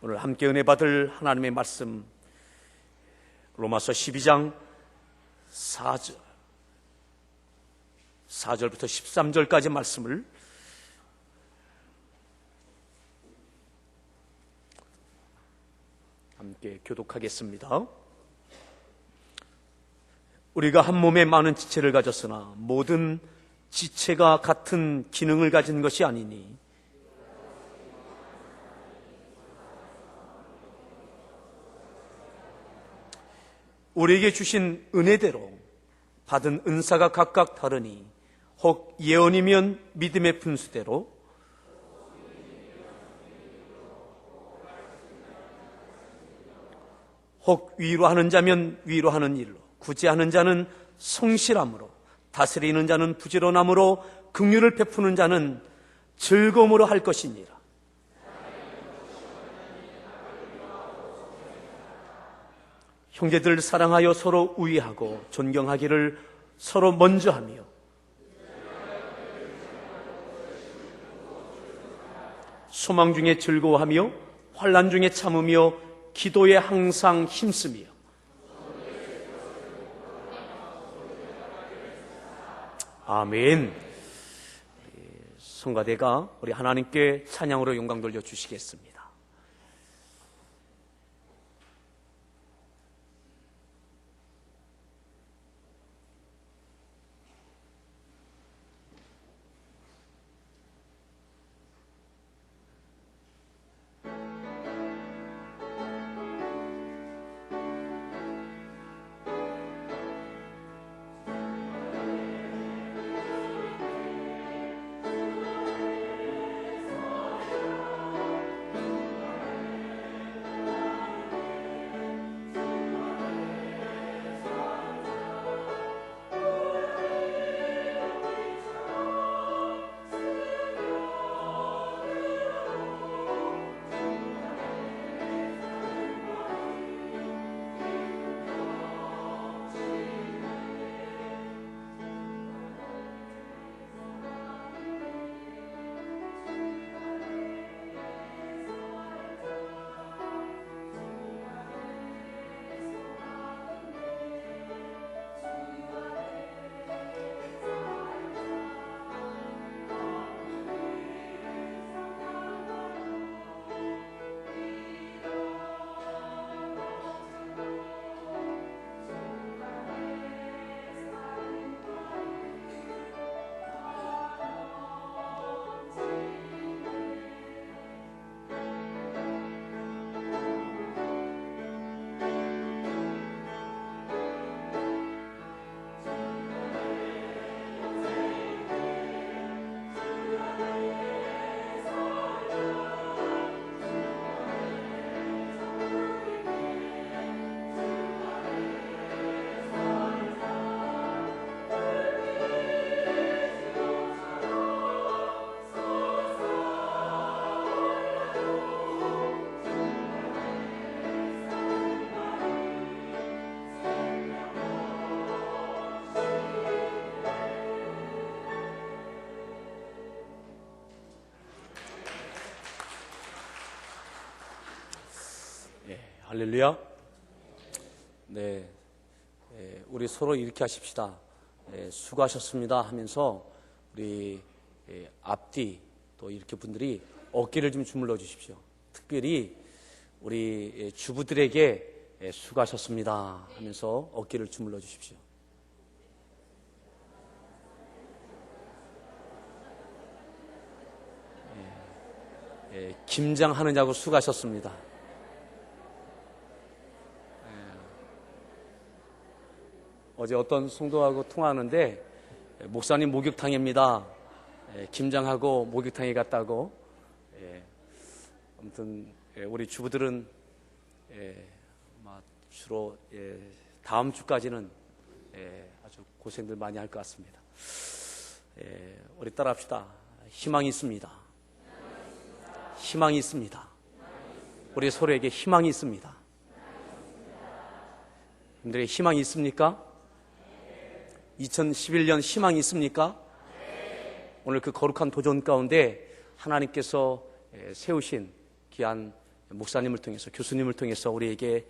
오늘 함께 은혜 받을 하나님의 말씀, 로마서 12장 4절부터 13절까지 말씀을 함께 교독하겠습니다. 우리가 한 몸에 많은 지체를 가졌으나 모든 지체가 같은 기능을 가진 것이 아니니 우리에게 주신 은혜대로 받은 은사가 각각 다르니 혹 예언이면 믿음의 분수대로, 혹 위로하는 자면 위로하는 일로, 구제하는 자는 성실함으로, 다스리는 자는 부지런함으로, 긍휼을 베푸는 자는 즐거움으로 할 것이니라. 형제들 사랑하여 서로 우애하고 존경하기를 서로 먼저 하며 소망 중에 즐거워하며 환난 중에 참으며 기도에 항상 힘쓰며 아멘. 성가대가 우리 하나님께 찬양으로 영광 돌려 주시겠습니다. 할렐루야. 네, 우리 서로 이렇게 하십시다. 수고하셨습니다 하면서 우리 앞뒤 또 이렇게 분들이 어깨를 좀 주물러 주십시오. 특별히 우리 주부들에게 수고하셨습니다 하면서 어깨를 주물러 주십시오. 김장하느냐고 수고하셨습니다. 어제 어떤 성도하고 통화하는데 목사님 목욕탕입니다. 김장하고 목욕탕에 갔다고. 아무튼 우리 주부들은 주로 다음 주까지는 아주 고생들 많이 할 것 같습니다. 우리 따라합시다. 희망이 있습니다. 희망이 있습니다. 우리 서로에게 희망이 있습니다. 여러분들의 희망이 있습니까? 2011년 희망이 있습니까? 오늘 그 거룩한 도전 가운데 하나님께서 세우신 귀한 목사님을 통해서, 교수님을 통해서 우리에게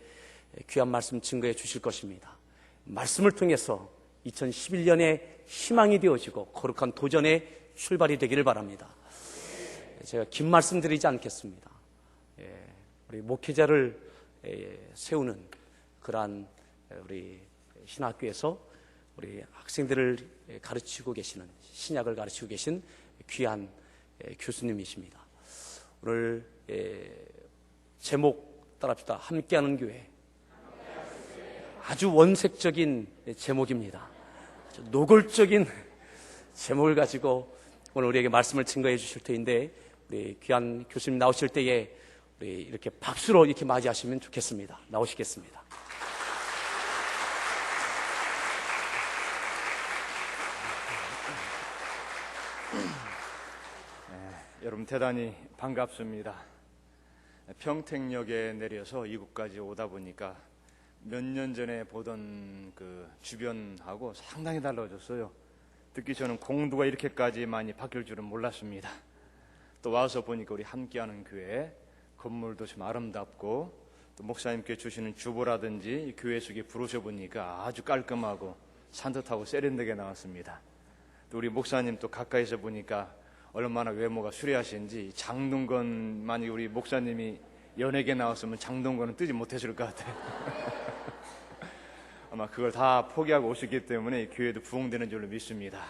귀한 말씀 증거해 주실 것입니다. 말씀을 통해서 2011년에 희망이 되어지고 거룩한 도전의 출발이 되기를 바랍니다. 제가 긴 말씀 드리지 않겠습니다. 우리 목회자를 세우는 그러한 우리 신학교에서 우리 학생들을 가르치고 계시는, 신약을 가르치고 계신 귀한 교수님이십니다. 오늘 제목 따라합시다. 함께하는 교회. 아주 원색적인 제목입니다. 아주 노골적인 제목을 가지고 오늘 우리에게 말씀을 증거해 주실 터인데, 우리 귀한 교수님 나오실 때에 우리 이렇게 박수로 이렇게 맞이하시면 좋겠습니다. 나오시겠습니다. 여러분 대단히 반갑습니다. 평택역에 내려서 이곳까지 오다 보니까 몇 년 전에 보던 그 주변하고 상당히 달라졌어요. 특히 저는 공도가 이렇게까지 많이 바뀔 줄은 몰랐습니다. 또 와서 보니까 우리 함께하는 교회 건물도 좀 아름답고, 또 목사님께 주시는 주보라든지 교회 속에 부르셔 보니까 아주 깔끔하고 산뜻하고 세련되게 나왔습니다. 또 우리 목사님 또 가까이서 보니까 얼마나 외모가 수려하신지, 장동건만이 우리 목사님이 연예계 나왔으면 장동건은 뜨지 못했을 것 같아요. 아마 그걸 다 포기하고 오셨기 때문에 교회도 부흥되는 줄로 믿습니다.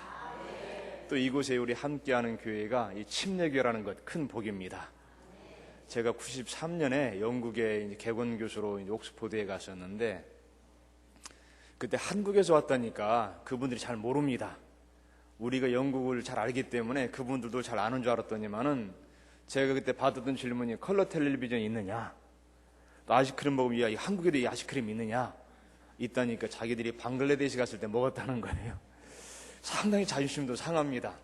또 이곳에 우리 함께하는 교회가 이 침례교라는 것 큰 복입니다. 제가 93년에 영국에 개건 교수로 옥스포드에 갔었는데, 그때 한국에서 왔다니까 그분들이 잘 모릅니다. 우리가 영국을 잘 알기 때문에 그분들도 잘 아는 줄 알았더니만은, 제가 그때 받았던 질문이 컬러 텔레비전이 있느냐, 또 아이스크림 먹으면 한국에도 이 아이스크림 있느냐, 있다니까 자기들이 방글라데시 갔을 때 먹었다는 거예요. 상당히 자존심도 상합니다.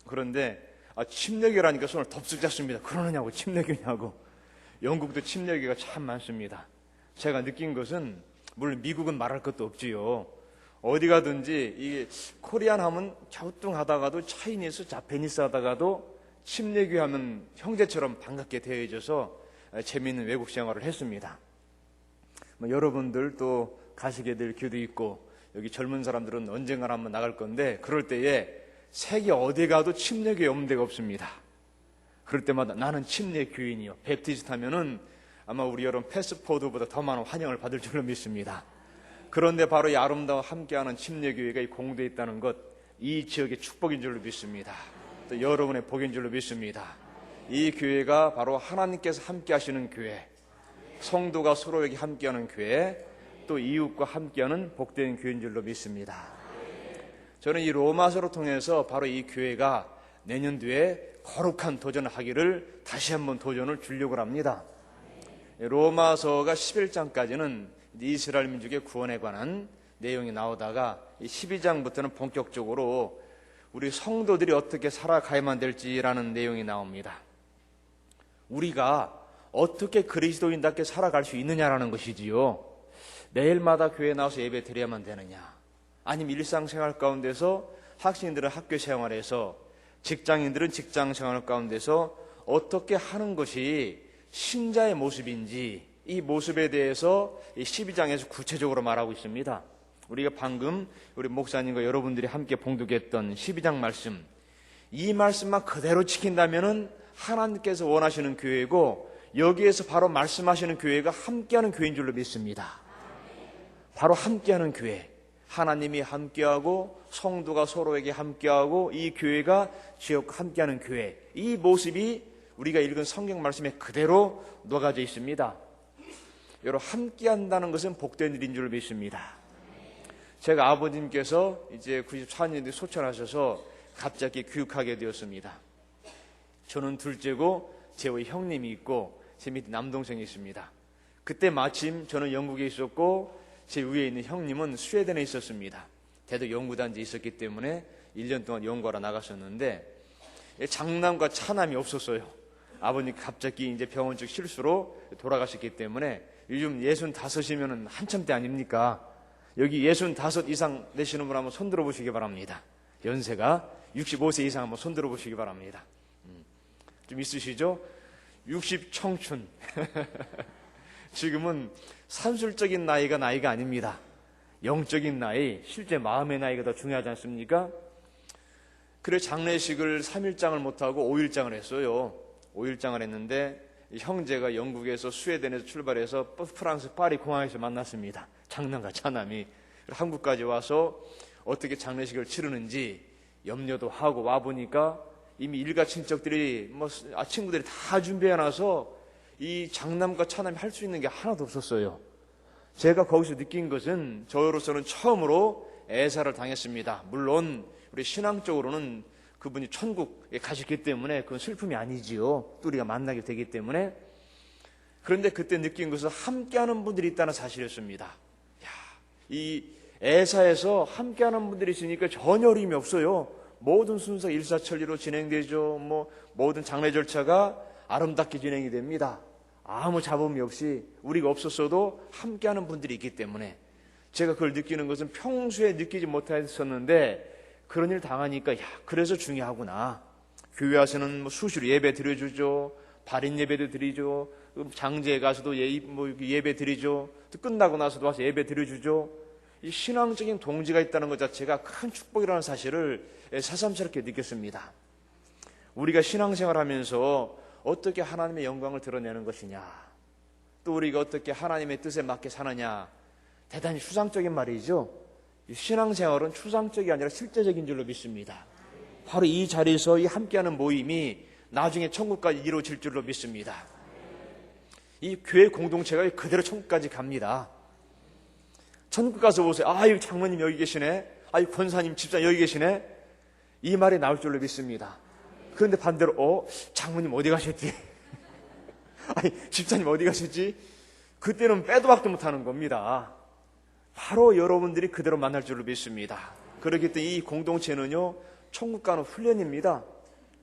그런데 침례교라니까 손을 덥석 잡습니다. 그러느냐고, 침례교냐고. 영국도 침례교가 참 많습니다. 제가 느낀 것은, 물론 미국은 말할 것도 없지요. 어디 가든지 이게 코리안 하면 갸우뚱하다가도 차이니스, 자페니스 하다가도 침례교 하면 형제처럼 반갑게 대해져서 재미있는 외국 생활을 했습니다. 여러분들 또 가시게 될 교도 있고, 여기 젊은 사람들은 언젠가 한번 나갈 건데, 그럴 때에 세계 어디 가도 침례교회 없는 데가 없습니다. 그럴 때마다 나는 침례교인이요, 베프티스트 하면은 아마 우리 여러분 패스포드보다 더 많은 환영을 받을 줄로 믿습니다. 그런데 바로 이 아름다운 함께하는 침례교회가 이 공도에 있다는 것, 이 지역의 축복인 줄로 믿습니다. 또 여러분의 복인 줄로 믿습니다. 이 교회가 바로 하나님께서 함께 하시는 교회, 성도가 서로에게 함께하는 교회, 또 이웃과 함께하는 복된 교회인 줄로 믿습니다. 저는 이 로마서를 통해서 바로 이 교회가 내년도에 거룩한 도전을 하기를 다시 한번 도전을 주려고 합니다. 로마서가 11장까지는 이스라엘 민족의 구원에 관한 내용이 나오다가 12장부터는 본격적으로 우리 성도들이 어떻게 살아가야만 될지라는 내용이 나옵니다. 우리가 어떻게 그리스도인답게 살아갈 수 있느냐라는 것이지요. 매일마다 교회에 나와서 예배 드려야만 되느냐, 아니면 일상생활 가운데서, 학생들은 학교 생활에서, 직장인들은 직장 생활 가운데서 어떻게 하는 것이 신자의 모습인지, 이 모습에 대해서 이 12장에서 구체적으로 말하고 있습니다. 우리가 방금 우리 목사님과 여러분들이 함께 봉독했던 12장 말씀, 이 말씀만 그대로 지킨다면은 하나님께서 원하시는 교회고, 여기에서 바로 말씀하시는 교회가 함께하는 교회인 줄로 믿습니다. 바로 함께하는 교회, 하나님이 함께하고 성도가 서로에게 함께하고 이 교회가 지역과 함께하는 교회, 이 모습이 우리가 읽은 성경 말씀에 그대로 녹아져 있습니다. 여러분, 함께한다는 것은 복된 일인 줄 믿습니다. 제가 아버님께서 이제 94년도에 소천하셔서 갑자기 귀국하게 되었습니다. 저는 둘째고 제 위에 형님이 있고 제 밑에 남동생이 있습니다. 그때 마침 저는 영국에 있었고 제 위에 있는 형님은 스웨덴에 있었습니다. 대도 연구단지에 있었기 때문에 1년 동안 연구하러 나갔었는데 장남과 차남이 없었어요. 아버님 갑자기 이제 병원 쪽 실수로 돌아가셨기 때문에 요즘 65이면 한참 때 아닙니까? 여기 65 이상 되시는 분 한번 손들어 보시기 바랍니다. 연세가 65세 이상 한번 손들어 보시기 바랍니다. 좀 있으시죠? 60 청춘. 지금은 산술적인 나이가 아닙니다. 영적인 나이, 실제 마음의 나이가 더 중요하지 않습니까? 그래 장례식을 3일장을 못하고 5일장을 했어요. 5일장을 했는데 형제가 영국에서 스웨덴에서 출발해서 프랑스 파리 공항에서 만났습니다. 장남과 차남이. 한국까지 와서 어떻게 장례식을 치르는지 염려도 하고 와보니까 이미 일가 친척들이 친구들이 다 준비해놔서 이 장남과 차남이 할 수 있는 게 하나도 없었어요. 제가 거기서 느낀 것은 저로서는 처음으로 애사를 당했습니다. 물론 우리 신앙적으로는 그분이 천국에 가셨기 때문에 그건 슬픔이 아니지요. 또 우리가 만나게 되기 때문에. 그런데 그때 느낀 것은 함께하는 분들이 있다는 사실이었습니다. 이 애사에서 함께하는 분들이 있으니까 전혀 어림이 없어요. 모든 순서가 일사천리로 진행되죠. 모든 장례 절차가 아름답게 진행이 됩니다. 아무 잡음이 없이 우리가 없었어도 함께하는 분들이 있기 때문에 제가 그걸 느끼는 것은 평소에 느끼지 못했었는데 그런 일 당하니까 그래서 중요하구나. 교회 와서는 수시로 예배 드려주죠. 발인 예배도 드리죠. 장제에 가서도 예배 드리죠. 또 끝나고 나서도 와서 예배 드려주죠. 이 신앙적인 동지가 있다는 것 자체가 큰 축복이라는 사실을 새삼스럽게 느꼈습니다. 우리가 신앙생활하면서 어떻게 하나님의 영광을 드러내는 것이냐, 또 우리가 어떻게 하나님의 뜻에 맞게 사느냐, 대단히 추상적인 말이죠. 신앙생활은 추상적이 아니라 실제적인 줄로 믿습니다. 바로 이 자리에서 이 함께하는 모임이 나중에 천국까지 이루어질 줄로 믿습니다. 이 교회 공동체가 그대로 천국까지 갑니다. 천국 가서 보세요. 아유, 장모님 여기 계시네. 아유, 권사님, 집사님 여기 계시네. 이 말이 나올 줄로 믿습니다. 그런데 반대로 장모님 어디 가셨지? 아니, 집사님 어디 가셨지? 그때는 빼도 박도 못하는 겁니다. 바로 여러분들이 그대로 만날 줄로 믿습니다. 그렇기 때문에 이 공동체는요, 천국 가는 훈련입니다.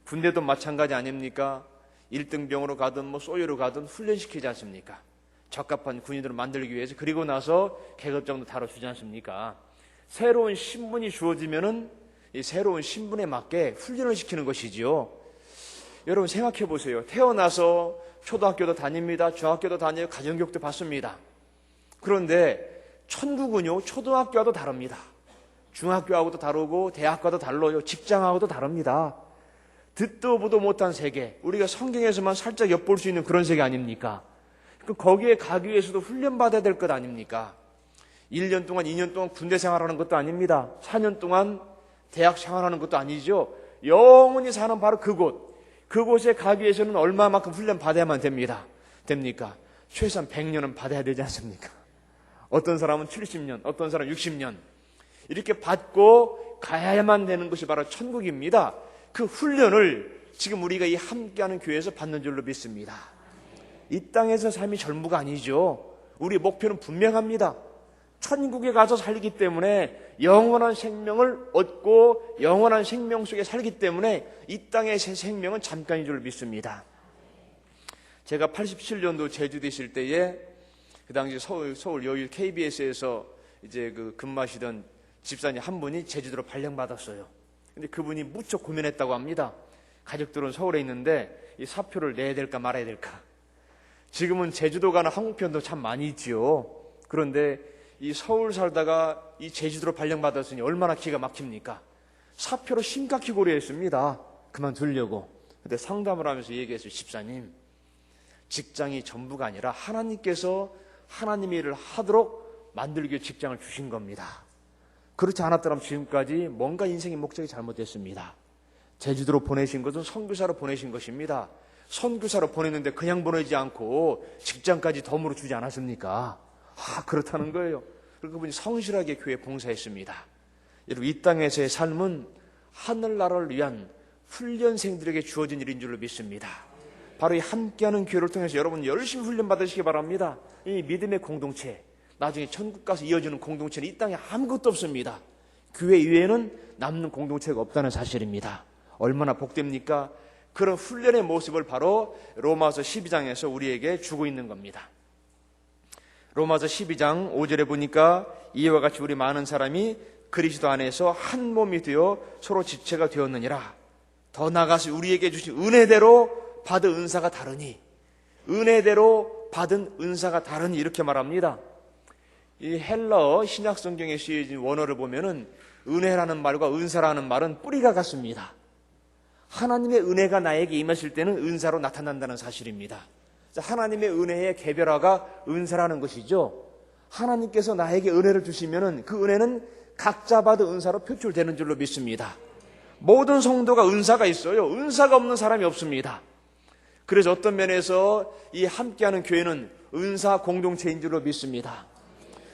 군대도 마찬가지 아닙니까? 1등병으로 가든 쏘여로 가든 훈련시키지 않습니까? 적합한 군인들을 만들기 위해서. 그리고 나서 계급장도 다뤄주지 않습니까? 새로운 신분이 주어지면은 이 새로운 신분에 맞게 훈련을 시키는 것이지요. 여러분 생각해 보세요. 태어나서 초등학교도 다닙니다. 중학교도 다녀요. 가정교육도 받습니다. 그런데 천국은요, 초등학교와도 다릅니다. 중학교하고도 다르고 대학과도 달라요. 직장하고도 다릅니다. 듣도 보도 못한 세계, 우리가 성경에서만 살짝 엿볼 수 있는 그런 세계 아닙니까? 거기에 가기 위해서도 훈련받아야 될 것 아닙니까? 1년 동안, 2년 동안 군대 생활하는 것도 아닙니다. 4년 동안 대학 생활하는 것도 아니죠. 영원히 사는 바로 그곳에 가기 위해서는 얼마만큼 훈련 받아야만 됩니까? 최소한 100년은 받아야 되지 않습니까? 어떤 사람은 70년, 어떤 사람은 60년 이렇게 받고 가야만 되는 것이 바로 천국입니다. 그 훈련을 지금 우리가 이 함께하는 교회에서 받는 줄로 믿습니다. 이 땅에서 삶이 전부가 아니죠. 우리의 목표는 분명합니다. 천국에 가서 살기 때문에 영원한 생명을 얻고 영원한 생명 속에 살기 때문에 이 땅의 새 생명은 잠깐인 줄 믿습니다. 제가 87년도 제주도에 있을 때에 그 당시 서울 여일 KBS에서 이제 근무하시던 집사님 한 분이 제주도로 발령받았어요. 근데 그분이 무척 고민했다고 합니다. 가족들은 서울에 있는데 이 사표를 내야 될까 말아야 될까. 지금은 제주도 가는 항공편도 참 많이 있지요. 그런데 이 서울 살다가 이 제주도로 발령받았으니 얼마나 기가 막힙니까? 사표로 심각히 고려했습니다. 그만두려고. 근데 상담을 하면서 얘기했어요. 집사님, 직장이 전부가 아니라 하나님께서 하나님의 일을 하도록 만들기 위해 직장을 주신 겁니다. 그렇지 않았더라면 지금까지 뭔가 인생의 목적이 잘못됐습니다. 제주도로 보내신 것은 선교사로 보내신 것입니다. 선교사로 보냈는데 그냥 보내지 않고 직장까지 덤으로 주지 않았습니까? 그렇다는 거예요. 그리고 그분이 성실하게 교회에 봉사했습니다. 여러분, 이 땅에서의 삶은 하늘나라를 위한 훈련생들에게 주어진 일인 줄로 믿습니다. 바로 이 함께하는 교회를 통해서 여러분 열심히 훈련 받으시기 바랍니다. 이 믿음의 공동체, 나중에 천국 가서 이어지는 공동체는 이 땅에 아무것도 없습니다. 교회 이외에는 남는 공동체가 없다는 사실입니다. 얼마나 복됩니까? 그런 훈련의 모습을 바로 로마서 12장에서 우리에게 주고 있는 겁니다. 로마서 12장 5절에 보니까 이와 같이 우리 많은 사람이 그리스도 안에서 한 몸이 되어 서로 지체가 되었느니라. 더 나아가서 우리에게 주신 은혜대로 받은 은사가 다르니 은혜대로 받은 은사가 다르니 이렇게 말합니다. 이 헬라어 신약 성경에 쓰여진 원어를 보면은 은혜라는 말과 은사라는 말은 뿌리가 같습니다. 하나님의 은혜가 나에게 임했을 때는 은사로 나타난다는 사실입니다. 하나님의 은혜의 개별화가 은사라는 것이죠. 하나님께서 나에게 은혜를 주시면은 그 은혜는 각자 받은 은사로 표출되는 줄로 믿습니다. 모든 성도가 은사가 있어요. 은사가 없는 사람이 없습니다. 그래서 어떤 면에서 이 함께하는 교회는 은사 공동체인 줄로 믿습니다.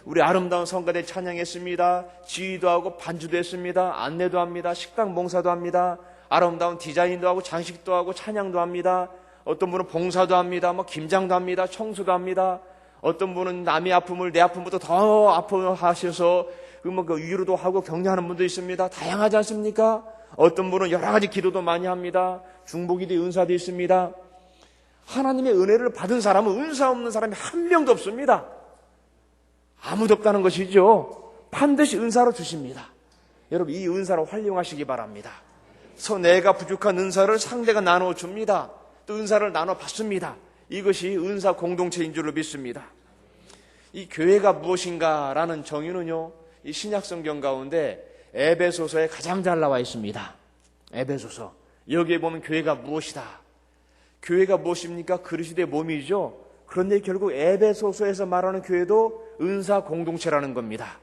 우리 아름다운 성가대 찬양했습니다. 지휘도 하고 반주도 했습니다. 안내도 합니다. 식당 봉사도 합니다. 아름다운 디자인도 하고 장식도 하고 찬양도 합니다. 어떤 분은 봉사도 합니다. 김장도 합니다. 청소도 합니다. 어떤 분은 남의 아픔을 내 아픔보다 더 아파하셔서 위로도 하고 격려하는 분도 있습니다. 다양하지 않습니까? 어떤 분은 여러 가지 기도도 많이 합니다. 중보기도 은사도 있습니다. 하나님의 은혜를 받은 사람은 은사 없는 사람이 한 명도 없습니다. 아무도 없다는 것이죠. 반드시 은사로 주십니다. 여러분, 이 은사로 활용하시기 바랍니다. 내가 부족한 은사를 상대가 나눠줍니다. 또 은사를 나눠받습니다. 이것이 은사 공동체인 줄로 믿습니다. 이 교회가 무엇인가라는 정의는요, 이 신약 성경 가운데 에베소서에 가장 잘 나와 있습니다. 에베소서. 여기에 보면 교회가 무엇이다. 교회가 무엇입니까? 그리스도의 몸이죠. 그런데 결국 에베소서에서 말하는 교회도 은사 공동체라는 겁니다.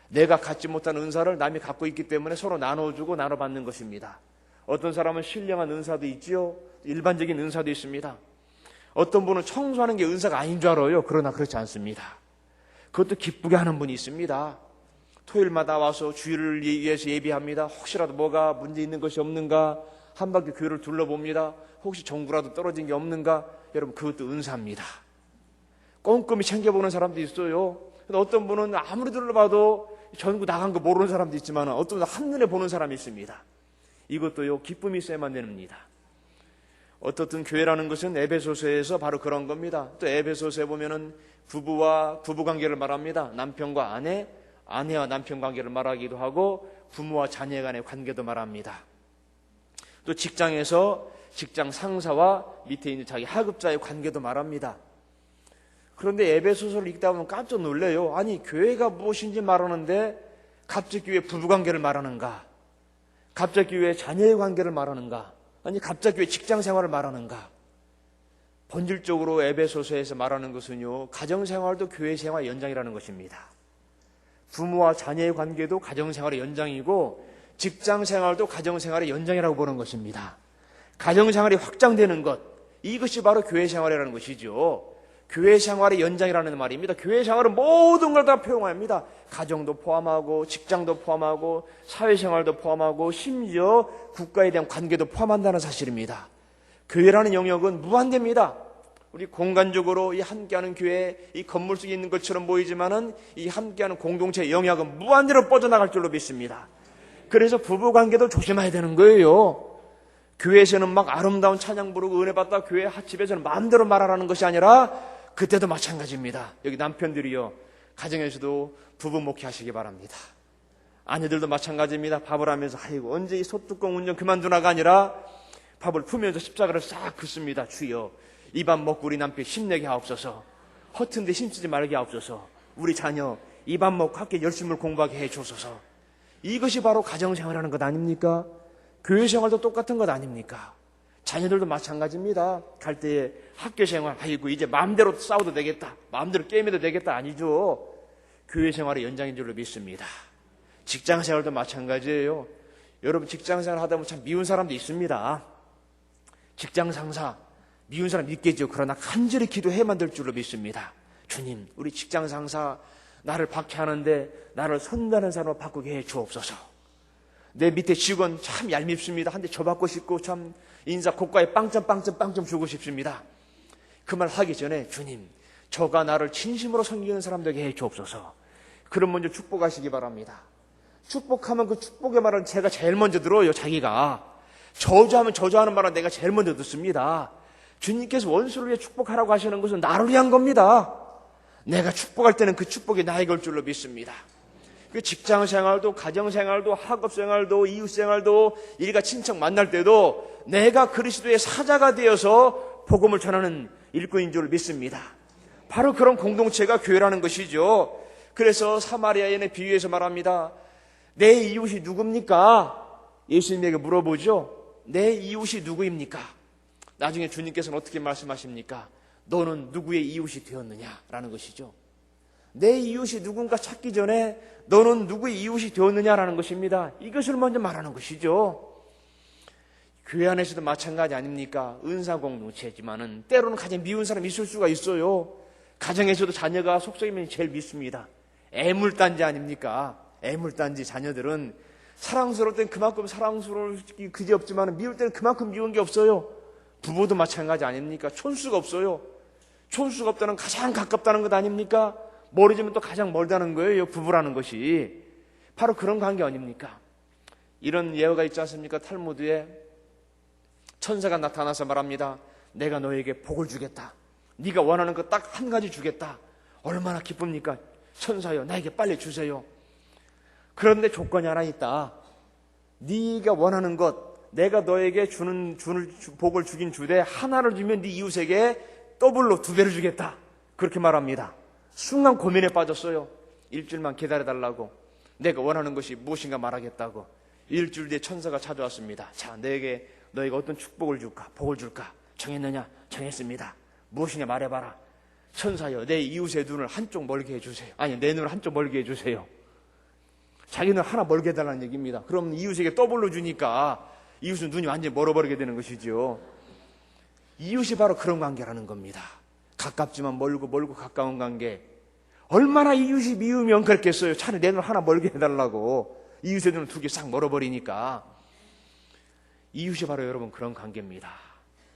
내가 갖지 못한 은사를 남이 갖고 있기 때문에 서로 나눠주고 나눠받는 것입니다. 어떤 사람은 신령한 은사도 있지요. 일반적인 은사도 있습니다. 어떤 분은 청소하는 게 은사가 아닌 줄 알아요. 그러나 그렇지 않습니다. 그것도 기쁘게 하는 분이 있습니다. 토요일마다 와서 주일을 위해서 예비합니다. 혹시라도 뭐가 문제 있는 것이 없는가 한 바퀴 교회를 둘러봅니다. 혹시 전구라도 떨어진 게 없는가. 여러분, 그것도 은사입니다. 꼼꼼히 챙겨보는 사람도 있어요. 어떤 분은 아무리 둘러봐도 전구 나간 거 모르는 사람도 있지만 어떤 분은 한눈에 보는 사람이 있습니다. 이것도요, 기쁨이 있어야만 됩니다. 어떻든 교회라는 것은 에베소서에서 바로 그런 겁니다. 또 에베소서에 보면은 부부와 부부관계를 말합니다. 남편과 아내, 아내와 남편 관계를 말하기도 하고 부모와 자녀 간의 관계도 말합니다. 또 직장에서 직장 상사와 밑에 있는 자기 하급자의 관계도 말합니다. 그런데 에베소서를 읽다 보면 깜짝 놀래요. 아니, 교회가 무엇인지 말하는데 갑자기 왜 부부관계를 말하는가? 갑자기 왜 자녀의 관계를 말하는가? 아니, 갑자기 왜 직장 생활을 말하는가? 본질적으로 에베소서에서 말하는 것은요, 가정생활도 교회생활의 연장이라는 것입니다. 부모와 자녀의 관계도 가정생활의 연장이고 직장생활도 가정생활의 연장이라고 보는 것입니다. 가정생활이 확장되는 것, 이것이 바로 교회생활이라는 것이죠. 교회생활의 연장이라는 말입니다. 교회생활은 모든 걸 다 포함합니다. 가정도 포함하고 직장도 포함하고 사회생활도 포함하고 심지어 국가에 대한 관계도 포함한다는 사실입니다. 교회라는 영역은 무한대입니다. 우리 공간적으로 이 함께하는 교회, 이 건물 속에 있는 것처럼 보이지만은 이 함께하는 공동체의 영역은 무한대로 뻗어나갈 줄로 믿습니다. 그래서 부부관계도 조심해야 되는 거예요. 교회에서는 막 아름다운 찬양 부르고 은혜 받다 교회 집에서는 마음대로 말하라는 것이 아니라 그때도 마찬가지입니다. 여기 남편들이요, 가정에서도 부부 목회하시기 바랍니다. 아내들도 마찬가지입니다. 밥을 하면서 아이고 언제 이 소뚜껑 운전 그만두나가 아니라 밥을 풀면서 십자가를 싹 긋습니다. 주여, 이 밥 먹고 우리 남편 힘내게 하옵소서. 허튼 데 힘쓰지 말게 하옵소서. 우리 자녀 이 밥 먹고 학교 열심히 공부하게 해주소서. 이것이 바로 가정생활하는 것 아닙니까? 교회생활도 똑같은 것 아닙니까? 자녀들도 마찬가지입니다. 갈 때에 학교생활, 아이고 이제 마음대로 싸워도 되겠다, 마음대로 게임해도 되겠다, 아니죠. 교회생활의 연장인 줄로 믿습니다. 직장생활도 마찬가지예요. 여러분, 직장생활 하다 보면 참 미운 사람도 있습니다. 직장 상사 미운 사람 있겠죠. 그러나 간절히 기도해만 될 줄로 믿습니다. 주님, 우리 직장 상사 나를 박해하는데 나를 선다는 사람으로 바꾸게 해 주옵소서. 내 밑에 직원 참 얄밉습니다. 한 대 줘받고 싶고 참 인사 고가에 빵점 주고 싶습니다. 그 말 하기 전에 주님, 저가 나를 진심으로 섬기는 사람 되게 해 주옵소서. 그럼 먼저 축복하시기 바랍니다. 축복하면 그 축복의 말은 제가 제일 먼저 들어요. 자기가 저주하면 저주하는 말은 내가 제일 먼저 듣습니다. 주님께서 원수를 위해 축복하라고 하시는 것은 나를 위한 겁니다. 내가 축복할 때는 그 축복이 나에게 올 줄로 믿습니다. 그 직장생활도 가정생활도 학업생활도 이웃생활도 일가 친척 만날 때도 내가 그리스도의 사자가 되어서 복음을 전하는 일꾼인 줄 믿습니다. 바로 그런 공동체가 교회라는 것이죠. 그래서 사마리아인의 비유에서 말합니다. 내 이웃이 누굽니까? 예수님에게 물어보죠. 내 이웃이 누구입니까? 나중에 주님께서는 어떻게 말씀하십니까? 너는 누구의 이웃이 되었느냐라는 것이죠. 내 이웃이 누군가 찾기 전에 너는 누구의 이웃이 되었느냐라는 것입니다. 이것을 먼저 말하는 것이죠. 교회 안에서도 마찬가지 아닙니까? 은사 공동체지만은 때로는 가장 미운 사람이 있을 수가 있어요. 가정에서도 자녀가 속썩이면 제일 밉습니다. 애물단지 아닙니까? 애물단지 자녀들은 사랑스러울 땐 그만큼 사랑스러울 게 그지없지만 미울 때는 그만큼 미운 게 없어요. 부부도 마찬가지 아닙니까? 촌수가 없어요. 촌수가 없다는 가장 가깝다는 것 아닙니까? 멀어지면 또 가장 멀다는 거예요. 부부라는 것이. 바로 그런 관계 아닙니까? 이런 예화가 있지 않습니까? 탈무드에 천사가 나타나서 말합니다. 내가 너에게 복을 주겠다. 네가 원하는 것 딱 한 가지 주겠다. 얼마나 기쁩니까? 천사여, 나에게 빨리 주세요. 그런데 조건이 하나 있다. 네가 원하는 것, 내가 너에게 주는 복을 주긴 주되 하나를 주면 네 이웃에게 더블로 2배를 주겠다. 그렇게 말합니다. 순간 고민에 빠졌어요. 일주일만 기다려달라고. 내가 원하는 것이 무엇인가 말하겠다고. 일주일 뒤에 천사가 찾아왔습니다. 자, 너에게 어떤 축복을 줄까? 복을 줄까? 정했느냐? 정했습니다. 무엇이냐 말해봐라. 천사여, 내 이웃의 눈을 한쪽 멀게 해주세요. 아니, 내 눈을 한쪽 멀게 해주세요. 자기 눈을 하나 멀게 해달라는 얘기입니다. 그럼 이웃에게 더블로 주니까 이웃은 눈이 완전히 멀어버리게 되는 것이죠. 이웃이 바로 그런 관계라는 겁니다. 가깝지만 멀고 가까운 관계. 얼마나 이웃이 미우면 그랬겠어요. 차라리 내 눈을 하나 멀게 해달라고. 이웃의 눈을 2개 싹 멀어버리니까. 이웃이 바로 여러분 그런 관계입니다.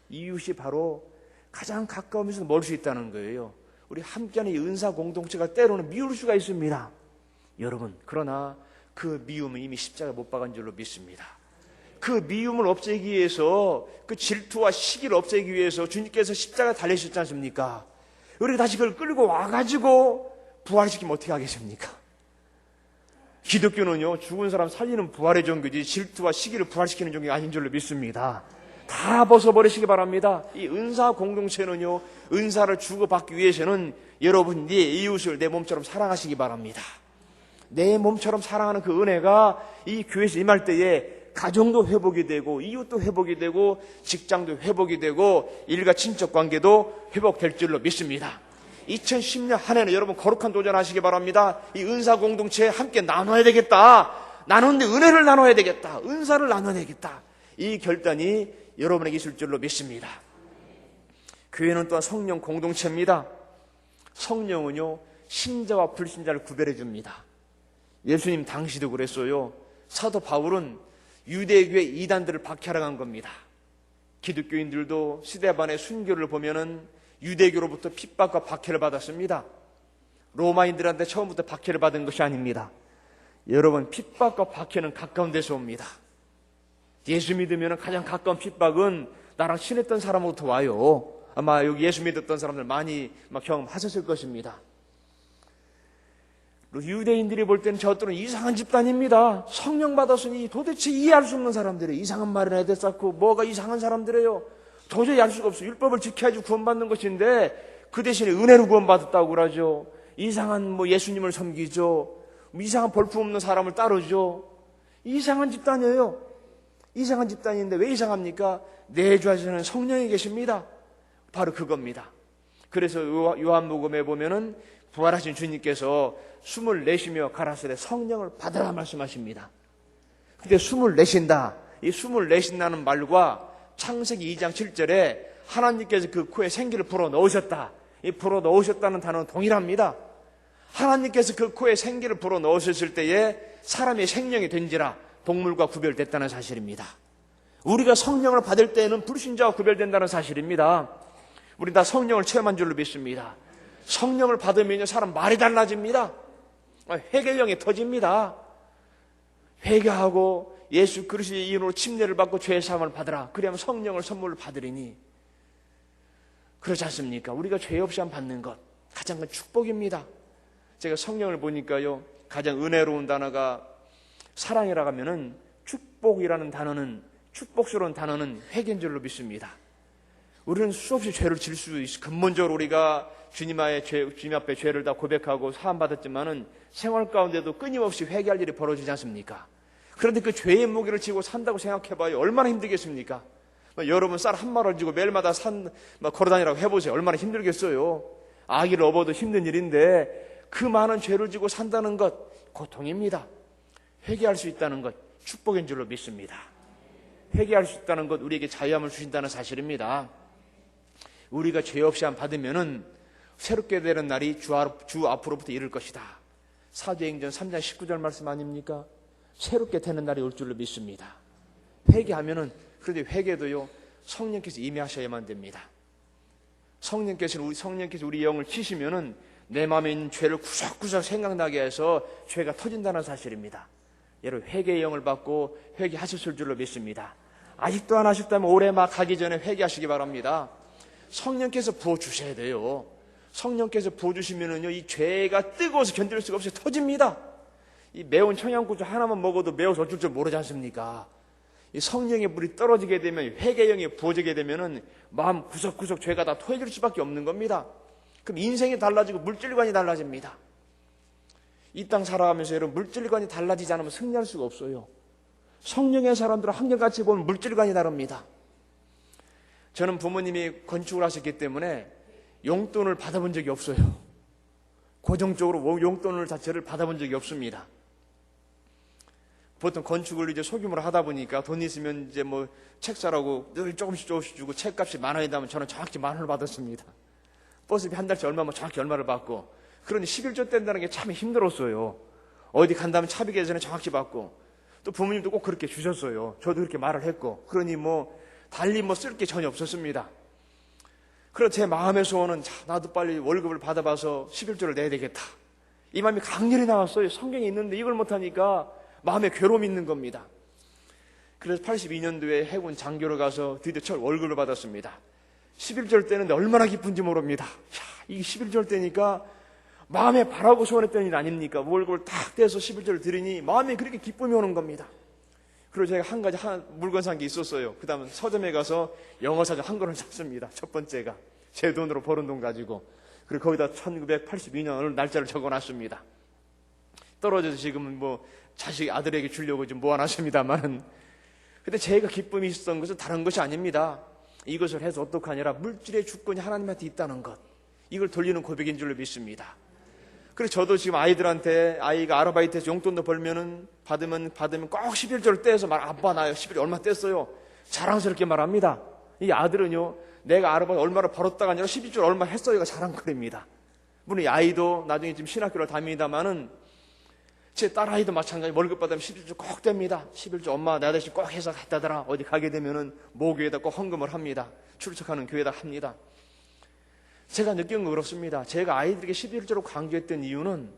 이웃이 바로 가장 가까우면서 멀 수 있다는 거예요. 우리 함께하는 이 은사 공동체가 때로는 미울 수가 있습니다. 여러분, 그러나 그 미움은 이미 십자가에 못 박은 줄로 믿습니다. 그 미움을 없애기 위해서, 그 질투와 시기를 없애기 위해서 주님께서 십자가에 달리셨지 않습니까? 우리가 다시 그걸 끌고 와가지고 부활시키면 어떻게 하겠습니까? 기독교는요, 죽은 사람 살리는 부활의 종교지 질투와 시기를 부활시키는 종교가 아닌 줄로 믿습니다. 다 벗어버리시기 바랍니다. 이 은사 공동체는요, 은사를 주고받기 위해서는 여러분, 네 이웃을 내 몸처럼 사랑하시기 바랍니다. 내 몸처럼 사랑하는 그 은혜가 이 교회에서 임할 때에 가정도 회복이 되고 이웃도 회복이 되고 직장도 회복이 되고 일가 친척 관계도 회복될 줄로 믿습니다. 2010년 한 해는 여러분 거룩한 도전하시기 바랍니다. 이 은사 공동체에 함께 나눠야 되겠다. 나누는데 은혜를 나눠야 되겠다. 은사를 나눠야 되겠다. 이 결단이 여러분에게 있을 줄로 믿습니다. 교회는 또한 성령 공동체입니다. 성령은요, 신자와 불신자를 구별해 줍니다. 예수님 당시도 그랬어요. 사도 바울은 유대교의 이단들을 박해하러 간 겁니다. 기독교인들도 스데반의 순교를 보면은 유대교로부터 핍박과 박해를 받았습니다. 로마인들한테 처음부터 박해를 받은 것이 아닙니다. 여러분, 핍박과 박해는 가까운 데서 옵니다. 예수 믿으면 가장 가까운 핍박은 나랑 친했던 사람으로부터 와요. 아마 여기 예수 믿었던 사람들 많이 경험하셨을 것입니다. 유대인들이 볼 때는 저들은 이상한 집단입니다. 성령 받았으니 도대체 이해할 수 없는 사람들이에요. 이상한 말을 애들 쌓고 뭐가 이상한 사람들이에요. 도저히 알 수가 없어요. 율법을 지켜야지 구원받는 것인데 그 대신에 은혜로 구원받았다고 그러죠. 이상한 예수님을 섬기죠. 이상한 볼품없는 사람을 따르죠. 이상한 집단이에요. 이상한 집단인데 왜 이상합니까? 내주 안에는 성령이 계십니다. 바로 그겁니다. 그래서 요한복음에 보면은 부활하신 주님께서 숨을 내쉬며 가라사대 성령을 받으라 말씀하십니다. 근데 숨을 내쉰다. 이 숨을 내쉰다는 말과 창세기 2장 7절에 하나님께서 그 코에 생기를 불어 넣으셨다. 이 불어 넣으셨다는 단어는 동일합니다. 하나님께서 그 코에 생기를 불어 넣으셨을 때에 사람의 생명이 된지라 동물과 구별됐다는 사실입니다. 우리가 성령을 받을 때에는 불신자와 구별된다는 사실입니다. 우리 다 성령을 체험한 줄로 믿습니다. 성령을 받으면 사람 말이 달라집니다. 회개령이 터집니다. 회개하고 예수 그리스도의 이름으로 침례를 받고 죄의 사함을 받으라. 그래야만 성령을 선물로 받으리니. 그렇지 않습니까? 우리가 죄 없이 한 받는 것 가장 큰 축복입니다. 제가 성령을 보니까요, 가장 은혜로운 단어가 사랑이라고 하면은 축복이라는 단어는, 축복스러운 단어는 회개인 줄로 믿습니다. 우리는 수없이 죄를 질 수 있어. 근본적으로 우리가 주님 앞에 죄를 다 고백하고 사함받았지만은 생활 가운데도 끊임없이 회개할 일이 벌어지지 않습니까? 그런데 그 죄의 무게를 지고 산다고 생각해봐요. 얼마나 힘들겠습니까? 여러분 쌀 한 마리를 지고 매일마다 걸어다니라고 해보세요. 얼마나 힘들겠어요? 아기를 업어도 힘든 일인데 그 많은 죄를 지고 산다는 것 고통입니다. 회개할 수 있다는 것 축복인 줄로 믿습니다. 회개할 수 있다는 것 우리에게 자유함을 주신다는 사실입니다. 우리가 죄 없이 안 받으면은 새롭게 되는 날이 주 앞으로부터 이를 것이다. 사도행전 3장 19절 말씀 아닙니까? 새롭게 되는 날이 올 줄로 믿습니다. 회개하면은, 그런데 회개도요 성령께서 임하셔야만 됩니다. 성령께서 우리 영을 치시면은 내 마음에 있는 죄를 구석구석 생각나게 해서 죄가 터진다는 사실입니다. 여러분 회개의 영을 받고 회개하셨을 줄로 믿습니다. 아직도 안 하셨다면 올해 막 가기 전에 회개하시기 바랍니다. 성령께서 부어주셔야 돼요. 성령께서 부어주시면은요 이 죄가 뜨거워서 견딜 수가 없이 터집니다. 이 매운 청양고추 하나만 먹어도 매워서 어쩔 줄 모르지 않습니까? 이 성령의 물이 떨어지게 되면, 회개의 영이 부어지게 되면은 마음 구석구석 죄가 다 토해질 수밖에 없는 겁니다. 그럼 인생이 달라지고 물질관이 달라집니다. 이 땅 살아가면서 여러분 물질관이 달라지지 않으면 승리할 수가 없어요. 성령의 사람들은 한결같이 보면 물질관이 다릅니다. 저는 부모님이 건축을 하셨기 때문에 용돈을 받아본 적이 없어요. 고정적으로 용돈을 자체를 받아본 적이 없습니다. 보통 건축을 이제 소규모로 하다 보니까 돈 있으면 이제 뭐 책 사라고 늘 조금씩 주고 책값이 만 원이 나면 저는 정확히 만 원을 받았습니다. 버스비 한 달치 얼마면 정확히 얼마를 받고, 그러니 11조 뗀다는 게 참 힘들었어요. 어디 간다면 차비 계산에 정확히 받고, 또 부모님도 꼭 그렇게 주셨어요. 저도 그렇게 말을 했고, 그러니 달리 쓸 게 전혀 없었습니다. 그래서 제 마음의 소원은 나도 빨리 월급을 받아봐서 11조를 내야 되겠다. 이 마음이 강렬히 나왔어요. 성경에 있는데 이걸 못하니까 마음에 괴로움이 있는 겁니다. 그래서 82년도에 해군 장교로 가서 드디어 첫 월급을 받았습니다. 11절 때는 얼마나 기쁜지 모릅니다. 이게 11절 때니까 마음에 바라고 소원했던 일 아닙니까? 월급을 딱 떼서 11절을 드리니 마음에 그렇게 기쁨이 오는 겁니다. 그리고 제가 한 가지 물건 산 게 있었어요. 그 다음에 서점에 가서 영어사전 한 권을 샀습니다. 첫 번째가 제 돈으로 벌은 돈 가지고, 그리고 거기다 1982년 날짜를 적어놨습니다. 떨어져서 지금은 자식 아들에게 주려고 좀 모아놨습니다만은, 근데 제가 기쁨이 있었던 것은 다른 것이 아닙니다. 이것을 해서 어떡하냐라 물질의 주권이 하나님한테 있다는 것, 이걸 돌리는 고백인 줄로 믿습니다. 그래서 저도 지금 아이들한테, 아이가 아르바이트해서 용돈도 받으면 꼭 11조를 떼서 아빠 나요 11조 얼마 뗐어요 자랑스럽게 말합니다. 이 아들은요 내가 아르바이트 얼마를 벌었다가 아니라 11조를 얼마 했어요가 자랑거리입니다. 물론 이 아이도 나중에 지금 신학교를 다닙니다만은 제 딸아이도 마찬가지. 월급 받으면 11조 꼭 뗍니다. 11조 엄마 나 대신 꼭 해서 갖다 대라. 어디 가게 되면은 모교에다 꼭 헌금을 합니다. 출석하는 교회에다 합니다. 제가 느낀 건 그렇습니다. 제가 아이들에게 11조로 강조했던 이유는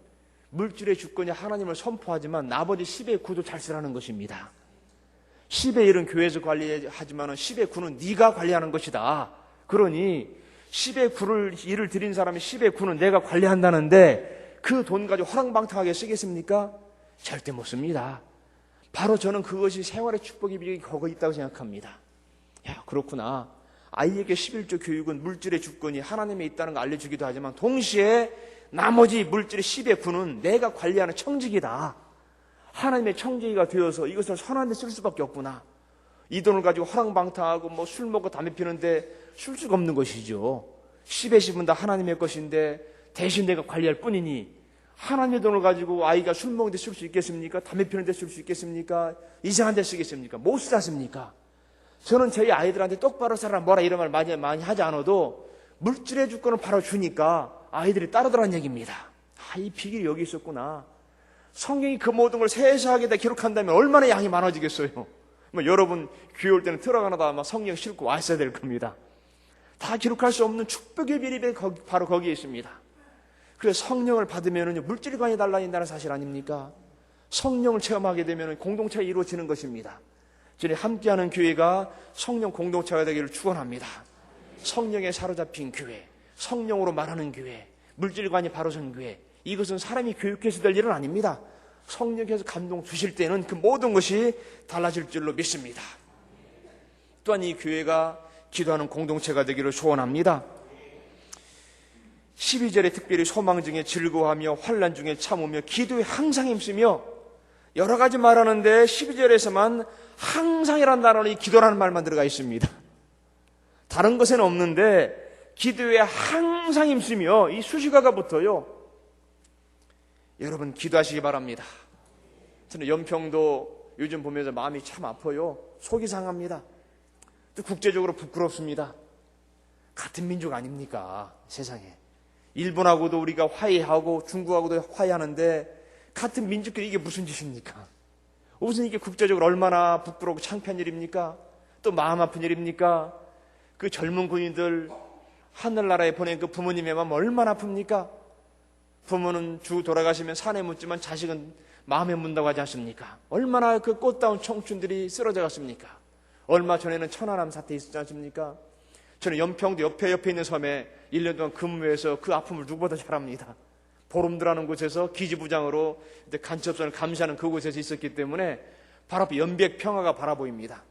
물질의 주권이 하나님을 선포하지만 나머지 10의 9도 잘 쓰라는 것입니다. 10의 1은 교회에서 관리하지만 10의 9는 네가 관리하는 것이다. 그러니 10의 9를 일을 드린 사람이 10의 9는 내가 관리한다는데 그 돈 가지고 허랑방탕하게 쓰겠습니까? 절대 못 씁니다. 바로 저는 그것이 생활의 축복이 거기 있다고 생각합니다. 야, 그렇구나. 아이에게 11조 교육은 물질의 주권이 하나님에 있다는 거 알려주기도 하지만 동시에 나머지 물질의 10의 9는 내가 관리하는 청지기다. 하나님의 청지기가 되어서 이것을 선한 데 쓸 수밖에 없구나. 이 돈을 가지고 허랑방탕하고 술 먹고 담배 피는데 쓸 수가 없는 것이죠. 10의 10은 다 하나님의 것인데 대신 내가 관리할 뿐이니 하나님의 돈을 가지고 아이가 술 먹는 데 쓸 수 있겠습니까? 담배 피는 데 쓸 수 있겠습니까? 이상한 데 쓰겠습니까? 못 쓰지 않습니까? 저는 저희 아이들한테 똑바로 살아라 뭐라 이런 말 많이 하지 않아도 물질의 주권을 바로 주니까 아이들이 따르더란 얘기입니다. 이 비결이 여기 있었구나. 성경이 그 모든 걸 세세하게 다 기록한다면 얼마나 양이 많아지겠어요. 여러분 교회 올 때는 들어가나다 아마 성경 싣고 왔어야 될 겁니다. 다 기록할 수 없는 축복의 비밀이 바로 거기에 있습니다. 그래서 성령을 받으면 물질관이 달라진다는 사실 아닙니까? 성령을 체험하게 되면 공동체가 이루어지는 것입니다. 저희 함께하는 교회가 성령 공동체가 되기를 축원합니다. 성령에 사로잡힌 교회, 성령으로 말하는 교회, 물질관이 바로 선 교회, 이것은 사람이 교육해서 될 일은 아닙니다. 성령께서 감동 주실 때는 그 모든 것이 달라질 줄로 믿습니다. 또한 이 교회가 기도하는 공동체가 되기를 소원합니다. 12절에 특별히 소망 중에 즐거워하며 환난 중에 참으며 기도에 항상 힘쓰며 여러 가지 말하는데 12절에서만 항상이라는 단어는 이 기도라는 말만 들어가 있습니다. 다른 것에는 없는데 기도에 항상 힘쓰며 이 수식어가 붙어요. 여러분 기도하시기 바랍니다. 저는 연평도 요즘 보면서 마음이 참 아파요. 속이 상합니다. 또 국제적으로 부끄럽습니다. 같은 민족 아닙니까? 세상에. 일본하고도 우리가 화해하고 중국하고도 화해하는데 같은 민족끼리 이게 무슨 짓입니까? 무슨 이게 국제적으로 얼마나 부끄럽고 창피한 일입니까? 또 마음 아픈 일입니까? 그 젊은 군인들 하늘나라에 보낸 그 부모님의 마음 얼마나 아픕니까? 부모는 주 돌아가시면 산에 묻지만 자식은 마음에 묻는다고 하지 않습니까? 얼마나 그 꽃다운 청춘들이 쓰러져 갔습니까? 얼마 전에는 천안함 사태 있었지 않습니까? 저는 연평도 옆에 있는 섬에 1년 동안 근무해서 그 아픔을 누구보다 잘 압니다. 보름드라는 곳에서 기지부장으로 간첩선을 감시하는 그곳에서 있었기 때문에 바로 앞에 연백 평화가 바라보입니다.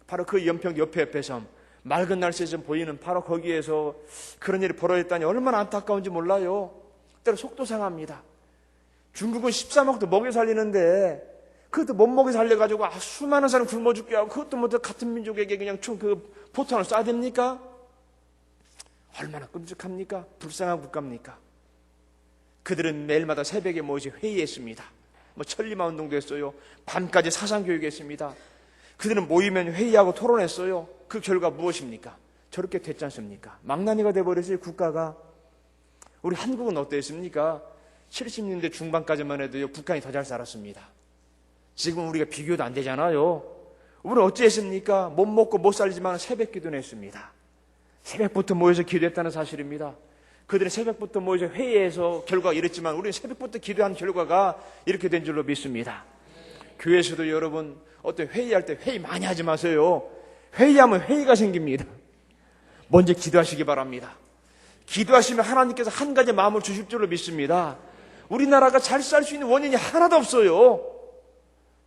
바로 그 연평도 옆에 섬, 맑은 날씨에서 보이는 바로 거기에서 그런 일이 벌어졌다니 얼마나 안타까운지 몰라요. 때로 속도 상합니다. 중국은 13억도 먹여 살리는데 그것도 못 먹여 살려가지고 수많은 사람 굶어 죽게 하고 그것도 뭐 같은 민족에게 그냥 그 포탄을 쏴야 됩니까? 얼마나 끔찍합니까? 불쌍한 국가입니까? 그들은 매일마다 새벽에 모여서 회의했습니다. 뭐 천리마 운동도 했어요. 밤까지 사상교육했습니다. 그들은 모이면 회의하고 토론했어요. 그 결과 무엇입니까? 저렇게 됐지 않습니까? 망나니가 돼버렸어요. 국가가. 우리 한국은 어땠습니까? 70년대 중반까지만 해도요, 북한이 더 잘 살았습니다. 지금 우리가 비교도 안 되잖아요. 우리는 어찌했습니까? 못 먹고 못 살지만 새벽 기도는 했습니다. 새벽부터 모여서 기도했다는 사실입니다. 그들은 새벽부터 모여서 회의해서 결과가 이랬지만 우리는 새벽부터 기도한 결과가 이렇게 된 줄로 믿습니다. 교회에서도 여러분 어떤 회의할 때 회의 많이 하지 마세요. 회의하면 회의가 생깁니다. 먼저 기도하시기 바랍니다. 기도하시면 하나님께서 한 가지 마음을 주실 줄로 믿습니다. 우리나라가 잘 살 수 있는 원인이 하나도 없어요.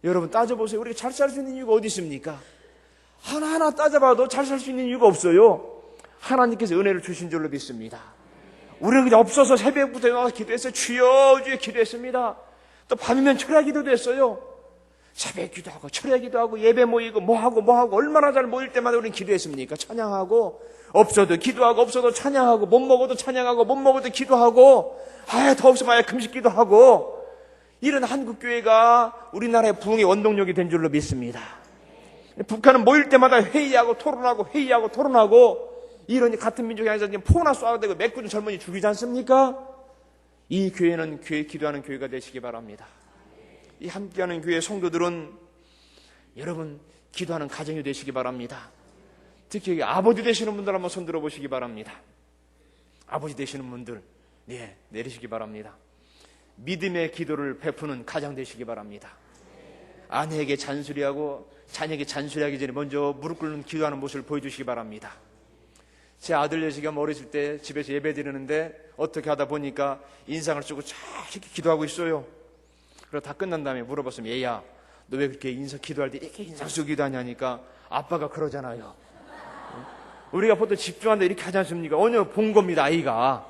여러분 따져보세요. 우리가 잘 살 수 있는 이유가 어디 있습니까? 하나하나 따져봐도 잘 살 수 있는 이유가 없어요. 하나님께서 은혜를 주신 줄로 믿습니다. 우리는 그냥 없어서 새벽부터 일어나서 기도했어요. 주여 주여 기도했습니다. 또 밤이면 철야 기도도 했어요. 새벽 기도하고 철야 기도하고 예배 모이고 뭐하고 얼마나 잘 모일 때마다 우리는 기도했습니까? 찬양하고 없어도 기도하고 없어도 찬양하고 못 먹어도 찬양하고 못 먹어도 기도하고 더 없으면 금식 기도하고 이런 한국교회가 우리나라의 부흥의 원동력이 된 줄로 믿습니다. 북한은 모일 때마다 회의하고 토론하고 이러니 같은 민족이 아니라 포나 쏴대고 메꾸는 젊은이 죽이지 않습니까? 이 교회는 기도하는 교회가 되시기 바랍니다. 이 함께하는 교회 성도들은 여러분 기도하는 가정이 되시기 바랍니다. 특히 아버지 되시는 분들 한번 손 들어보시기 바랍니다. 아버지 되시는 분들 내리시기 바랍니다. 믿음의 기도를 베푸는 가장 되시기 바랍니다. 아내에게 잔소리하고 자녀에게 잔소리하기 전에 먼저 무릎 꿇는 기도하는 모습을 보여주시기 바랍니다. 제 아들 여시가 어렸을 때 집에서 예배 드리는데 어떻게 하다 보니까 인상을 쓰고 쫙 이렇게 기도하고 있어요. 그러다 다 끝난 다음에 물어봤으면 얘야 너 왜 그렇게 기도할 때 이렇게 인상 쓰고 기도하냐니까 아빠가 그러잖아요. 우리가 보통 집중하는데 이렇게 하지 않습니까? 어느 본 겁니다. 아이가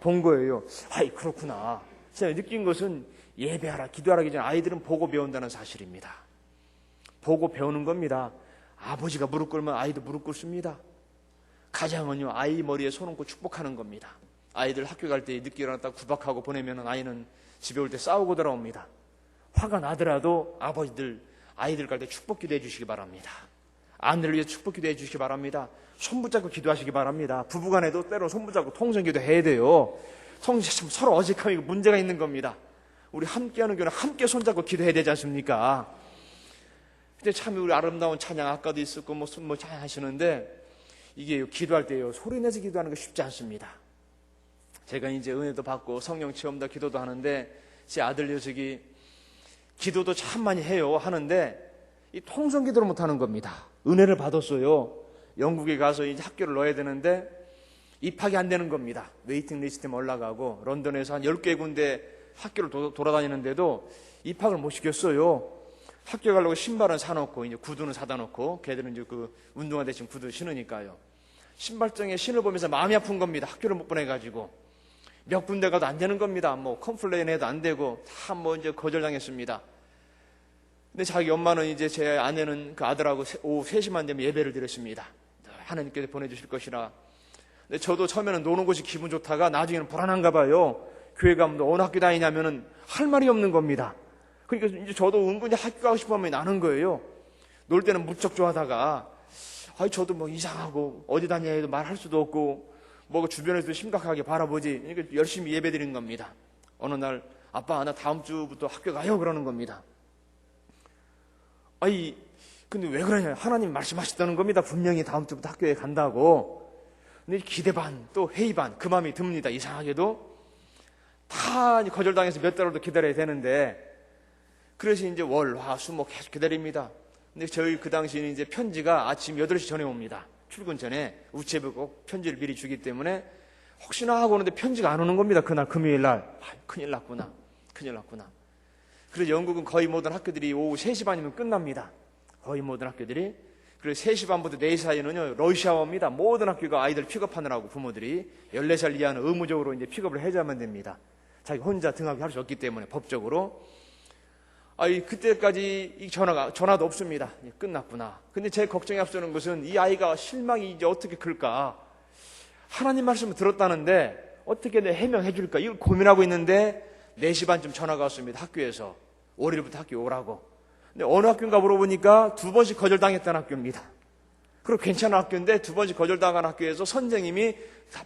본 거예요. 아이 그렇구나. 제가 느낀 것은 예배하라 기도하기 전에 아이들은 보고 배운다는 사실입니다. 보고 배우는 겁니다. 아버지가 무릎 꿇으면 아이도 무릎 꿇습니다. 가장은요 아이 머리에 손 얹고 축복하는 겁니다. 아이들 학교 갈 때 늦게 일어났다 구박하고 보내면 아이는 집에 올 때 싸우고 돌아옵니다. 화가 나더라도 아버지들 아이들 갈 때 축복 기도해 주시기 바랍니다. 아내를 위해 축복 기도해 주시기 바랍니다. 손 붙잡고 기도하시기 바랍니다. 부부간에도 때로 손 붙잡고 통성기도 해야 돼요. 서로 어색함이 문제가 있는 겁니다. 우리 함께하는 교회는 함께 손잡고 기도해야 되지 않습니까? 근데 참 우리 아름다운 찬양 아까도 있었고 뭐 찬양 하시는데 이게 기도할 때요 소리 내서 기도하는 거 쉽지 않습니다. 제가 이제 은혜도 받고 성령 체험도 기도도 하는데 제 아들 녀석이 기도도 참 많이 해요 하는데 이 통성 기도를 못 하는 겁니다. 은혜를 받았어요. 영국에 가서 이제 학교를 넣어야 되는데 입학이 안 되는 겁니다. 웨이팅 리스트에 올라가고 런던에서 한 10개 군데 학교를 돌아다니는데도 입학을 못 시켰어요. 학교 가려고 신발은 사놓고 이제 구두는 사다 놓고 걔들은 이제 그 운동화 대신 구두 신으니까요. 신발장에 신을 보면서 마음이 아픈 겁니다. 학교를 못 보내가지고. 몇 군데 가도 안 되는 겁니다. 뭐 컴플레인 해도 안 되고 다 뭐 이제 거절당했습니다. 근데 자기 엄마는 이제 제 아내는 그 아들하고 오후 3시만 되면 예배를 드렸습니다. 하나님께서 보내주실 것이라. 근데 저도 처음에는 노는 곳이 기분 좋다가 나중에는 불안한가 봐요. 교회 가면 어느 학교 다니냐면은 할 말이 없는 겁니다. 그러니까 이제 저도 은근히 학교 가고 싶은 마음이 나는 거예요. 놀 때는 무척 좋아하다가 저도 뭐 이상하고 어디 다녀야 해도 말할 수도 없고 뭐 주변에서도 심각하게 바라보지. 그러니까 열심히 예배 드리는 겁니다. 어느 날 아빠 나 다음 주부터 학교 가요 그러는 겁니다. 근데 왜 그러냐. 하나님 말씀하셨다는 겁니다. 분명히 다음 주부터 학교에 간다고. 근데 기대 반 또 회의 반 그 마음이 듭니다. 이상하게도 다 거절당해서 몇 달을 더 기다려야 되는데 그래서 이제 월, 화, 수, 목 계속 기다립니다. 근데 저희 그 당시에는 이제 편지가 아침 8시 전에 옵니다. 출근 전에 우체부에 꼭 편지를 미리 주기 때문에 혹시나 하고 오는데 편지가 안 오는 겁니다. 그날 금요일 날. 큰일 났구나. 그래서 영국은 거의 모든 학교들이 오후 3시 반이면 끝납니다. 거의 모든 학교들이. 그래서 3시 반부터 4시 사이는요, 러시아어입니다. 모든 학교가 아이들 픽업하느라고 부모들이 14살 이하는 의무적으로 이제 픽업을 해줘야만 됩니다. 자기 혼자 등하게 할 수 없기 때문에 법적으로. 그때까지 이 전화도 없습니다. 끝났구나. 근데 제 걱정이 앞서는 것은 이 아이가 실망이 이제 어떻게 클까. 하나님 말씀을 들었다는데 어떻게 내 해명해 줄까. 이걸 고민하고 있는데 4시 반쯤 전화가 왔습니다. 학교에서. 월요일부터 학교에 오라고. 근데 어느 학교인가 물어보니까 2번씩 거절당했다는 학교입니다. 그리고 괜찮은 학교인데 2번씩 거절당한 학교에서 선생님이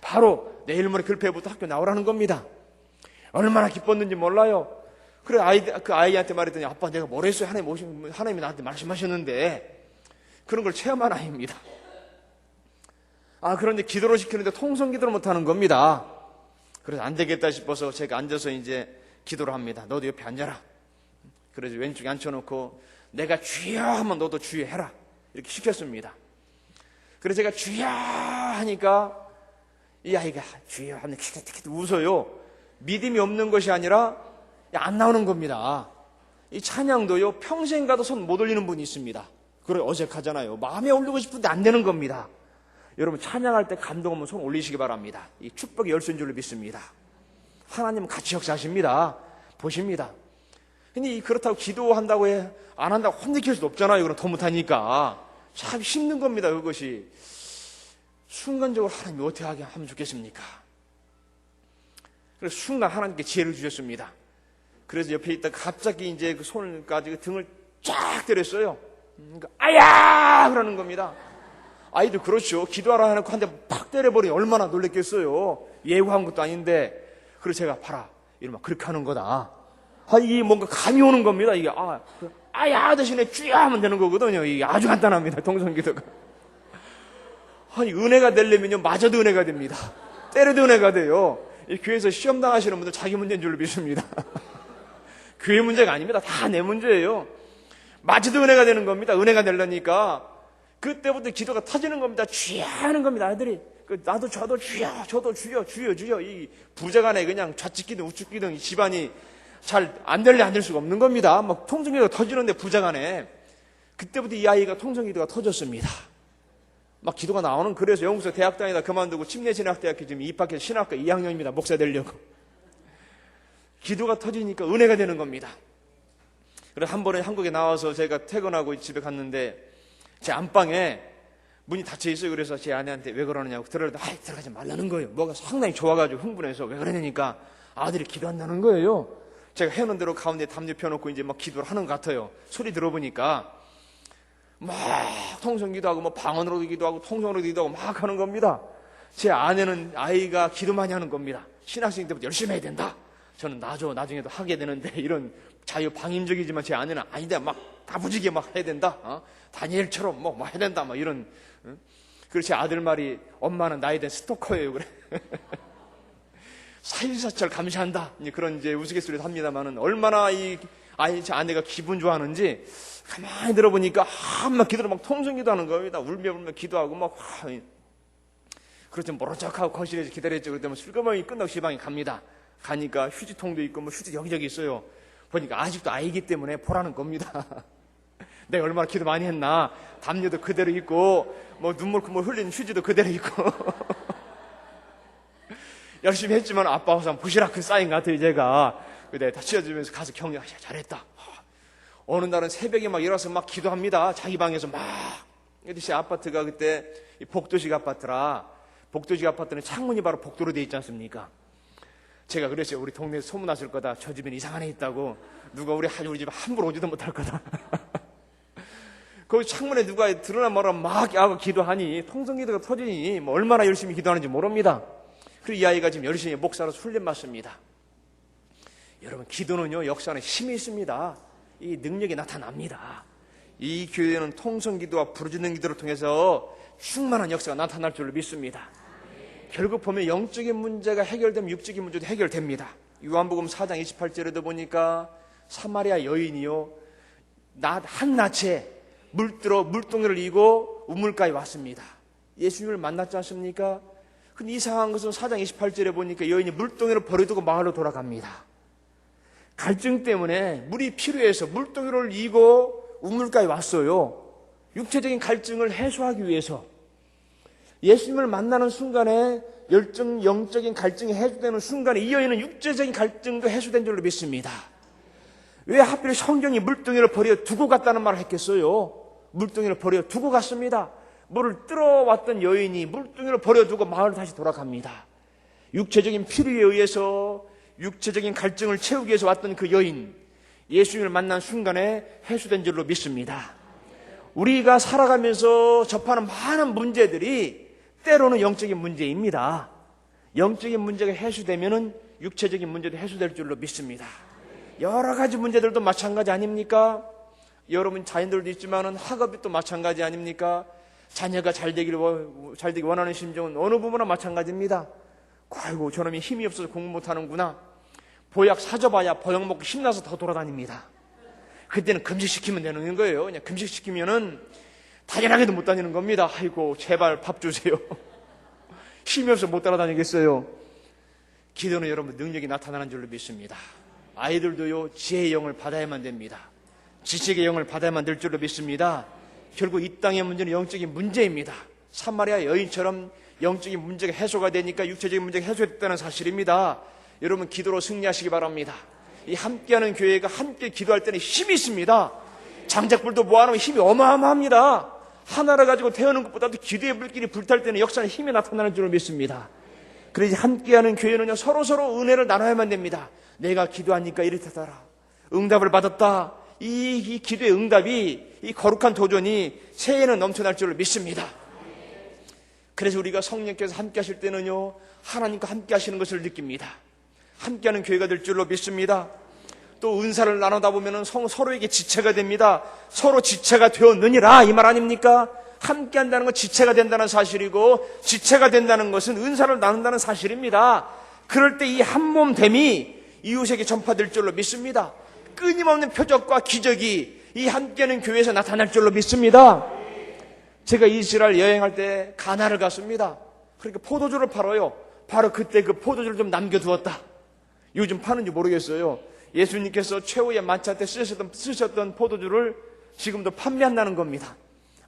바로 내일 모레 글패부터 학교 나오라는 겁니다. 얼마나 기뻤는지 몰라요. 그래 그 아이한테 말했더니 아빠 내가 뭘 했어요? 하나님이 나한테 말씀하셨는데. 그런 걸 체험한 아이입니다. 그런데 기도를 시키는데 통성 기도를 못하는 겁니다. 그래서 안 되겠다 싶어서 제가 앉아서 이제 기도를 합니다. 너도 옆에 앉아라. 그래서 왼쪽에 앉혀놓고 내가 주여 하면 너도 주여 해라. 이렇게 시켰습니다. 그래서 제가 주여 하니까 이 아이가 주여 하면 키키키키 웃어요. 믿음이 없는 것이 아니라 안 나오는 겁니다. 이 찬양도요, 평생 가도 손 못 올리는 분이 있습니다. 그래, 어색하잖아요. 마음에 올리고 싶은데 안 되는 겁니다. 여러분, 찬양할 때 감동하면 손 올리시기 바랍니다. 이 축복의 열쇠인 줄로 믿습니다. 하나님은 같이 역사하십니다. 보십니다. 근데 그렇다고 기도한다고 안 한다고 혼내킬 수도 없잖아요. 그럼 더 못하니까. 참 힘든 겁니다, 그것이. 순간적으로 하나님이 어떻게 하게 하면 좋겠습니까? 그래서 순간 하나님께 지혜를 주셨습니다. 그래서 옆에 있다 갑자기 이제 그 손을 가지고 등을 쫙 때렸어요. 그러니까 아야! 그러는 겁니다. 아이들 그렇죠. 기도하라 해놓고 한 대 팍 때려버리니 얼마나 놀랬겠어요. 예고한 것도 아닌데. 그래서 제가 봐라. 이러면 그렇게 하는 거다. 이게 뭔가 감이 오는 겁니다. 이게 아야 대신에 쥐야 하면 되는 거거든요. 이게 아주 간단합니다. 동성기도가. 은혜가 되려면요, 맞아도 은혜가 됩니다. 때려도 은혜가 돼요. 이 교회에서 시험 당하시는 분들 자기 문제인 줄로 믿습니다. 교회 문제가 아닙니다. 다 내 문제예요. 맞아도 은혜가 되는 겁니다. 은혜가 되려니까 그때부터 기도가 터지는 겁니다. 주여 하는 겁니다. 아이들이 나도 저도 주여, 저도 주여, 주여, 주여. 이 부재간에 그냥 좌측기든 우측기든 이 집안이 잘 안 될래 안 될 수가 없는 겁니다. 막 통성기도가 터지는데 부재간에 그때부터 이 아이가 통성기도가 터졌습니다. 막 기도가 나오는. 그래서 영국에서 대학 다니다 그만두고 침례신학대학교 지금 입학해서 신학과 2학년입니다. 목사 되려고. 기도가 터지니까 은혜가 되는 겁니다. 그래서 한 번에 한국에 나와서 제가 퇴근하고 집에 갔는데 제 안방에 문이 닫혀 있어요. 그래서 제 아내한테 왜 그러느냐고 들어가는데 들어가지 말라는 거예요. 뭐가 상당히 좋아가지고 흥분해서 왜 그러냐니까 아들이 기도한다는 거예요. 제가 해놓은 대로 가운데 담요 펴놓고 이제 막 기도를 하는 것 같아요. 소리 들어보니까 막 통성기도 하고 뭐 방언으로도 기도하고 통성으로도 기도하고 막 하는 겁니다. 제 아내는 아이가 기도 많이 하는 겁니다. 신학생 때부터 열심히 해야 된다. 저는 나중에도 하게 되는데 이런 자유방임적이지만 제 아내는 아니다. 막 다부지게 막 해야 된다. 다니엘처럼 뭐 해야 된다. 막 이런. 그래서 제 아들 말이 엄마는 나에 대한 스토커예요. 그래. 사일사철 감시한다. 그런 이제 우스갯소리도 합니다만은 얼마나 제 아내가 기분 좋아하는지 가만히 들어보니까 막 기도를 막 통성기도 하는 겁니다. 울며 기도하고 막 그렇죠. 모른 척하고 거실에서 기다렸죠. 그랬더니 슬그머니 끝나고 시방에 갑니다. 가니까 휴지통도 있고 뭐 휴지 여기저기 있어요. 보니까 아직도 아이기 때문에 보라는 겁니다. 내가 얼마나 기도 많이 했나. 담요도 그대로 있고 뭐 눈물 흘린 휴지도 그대로 있고 열심히 했지만 아빠 우선 부시락큰 사인 같아요. 제가 근데 다 치워주면서 가서 격려. 잘했다. 어느 날은 새벽에 막 일어나서 막 기도합니다. 자기 방에서 막. 근데 제 아파트가 그때 복도식 아파트라, 복도식 아파트는 창문이 바로 복도로 돼 있지 않습니까? 제가 그랬어요. 우리 동네에 소문났을 거다. 저 집엔 이상한 애 있다고. 누가 우리 집 함부로 오지도 못할 거다. 거기 창문에 누가 드러나 말아 막 야고 기도하니 통성기도가 터지니 뭐 얼마나 열심히 기도하는지 모릅니다. 그리고 이 아이가 지금 열심히 목사로 훈련 받습니다. 여러분, 기도는요, 역사는 힘이 있습니다. 이 능력이 나타납니다. 이 교회는 통성기도와 부르짖는 기도를 통해서 충만한 역사가 나타날 줄로 믿습니다. 결국 보면 영적인 문제가 해결되면 육적인 문제도 해결됩니다. 요한복음 4장 28절에도 보니까 사마리아 여인이요, 한낮에 물동이를 이고 우물가에 왔습니다. 예수님을 만났지 않습니까? 근데 이상한 것은 4장 28절에 보니까 여인이 물동이를 버려두고 마을로 돌아갑니다. 갈증 때문에 물이 필요해서 물동이를 이고 우물가에 왔어요. 육체적인 갈증을 해소하기 위해서. 예수님을 만나는 순간에 영적인 갈증이 해소되는 순간에 이 여인은 육체적인 갈증도 해소된 줄로 믿습니다. 왜 하필 성경이 물동이를 버려 두고 갔다는 말을 했겠어요? 물동이를 버려 두고 갔습니다. 물을 들어왔던 여인이 물동이를 버려두고 마을로 다시 돌아갑니다. 육체적인 필요에 의해서 육체적인 갈증을 채우기 위해서 왔던 그 여인, 예수님을 만난 순간에 해소된 줄로 믿습니다. 우리가 살아가면서 접하는 많은 문제들이 때로는 영적인 문제입니다. 영적인 문제가 해소되면은 육체적인 문제도 해소될 줄로 믿습니다. 여러 가지 문제들도 마찬가지 아닙니까? 여러분 자녀들도 있지만은 학업이 또 마찬가지 아닙니까? 자녀가 잘 되기 원하는 심정은 어느 부분이나 마찬가지입니다. 아이고, 저놈이 힘이 없어서 공부 못하는구나. 보약 사줘봐야 보약 먹고 힘나서 더 돌아다닙니다. 그때는 금식시키면 되는 거예요. 그냥 금식시키면은 당연하게도 못 다니는 겁니다. 아이고, 제발 밥 주세요. 힘이 없어서 못 따라다니겠어요. 기도는 여러분 능력이 나타나는 줄로 믿습니다. 아이들도요, 지혜의 영을 받아야만 됩니다. 지식의 영을 받아야만 될 줄로 믿습니다. 결국 이 땅의 문제는 영적인 문제입니다. 사마리아 여인처럼 영적인 문제가 해소가 되니까 육체적인 문제가 해소됐다는 사실입니다. 여러분, 기도로 승리하시기 바랍니다. 이 함께하는 교회가 함께 기도할 때는 힘이 있습니다. 장작불도 모아놓으면 힘이 어마어마합니다. 하나를 가지고 태우는 것보다도 기도의 불길이 불탈 때는 역사는 힘이 나타나는 줄을 믿습니다. 그래서 함께하는 교회는요, 서로서로 은혜를 나눠야만 됩니다. 내가 기도하니까 이렇다더라. 응답을 받았다. 이 기도의 응답이, 이 거룩한 도전이 새해에는 넘쳐날 줄을 믿습니다. 그래서 우리가 성령께서 함께 하실 때는요, 하나님과 함께 하시는 것을 느낍니다. 함께하는 교회가 될 줄로 믿습니다. 또 은사를 나누다 보면 서로에게 지체가 됩니다. 서로 지체가 되었느니라, 이 말 아닙니까? 함께 한다는 건 지체가 된다는 사실이고, 지체가 된다는 것은 은사를 나눈다는 사실입니다. 그럴 때 이 한몸됨이 이웃에게 전파될 줄로 믿습니다. 끊임없는 표적과 기적이 이 함께하는 교회에서 나타날 줄로 믿습니다. 제가 이스라엘 여행할 때 가나를 갔습니다. 그러니까 포도주를 팔아요. 바로 그때 그 포도주를 좀 남겨두었다. 요즘 파는지 모르겠어요. 예수님께서 최후의 만찬 때 쓰셨던 포도주를 지금도 판매한다는 겁니다.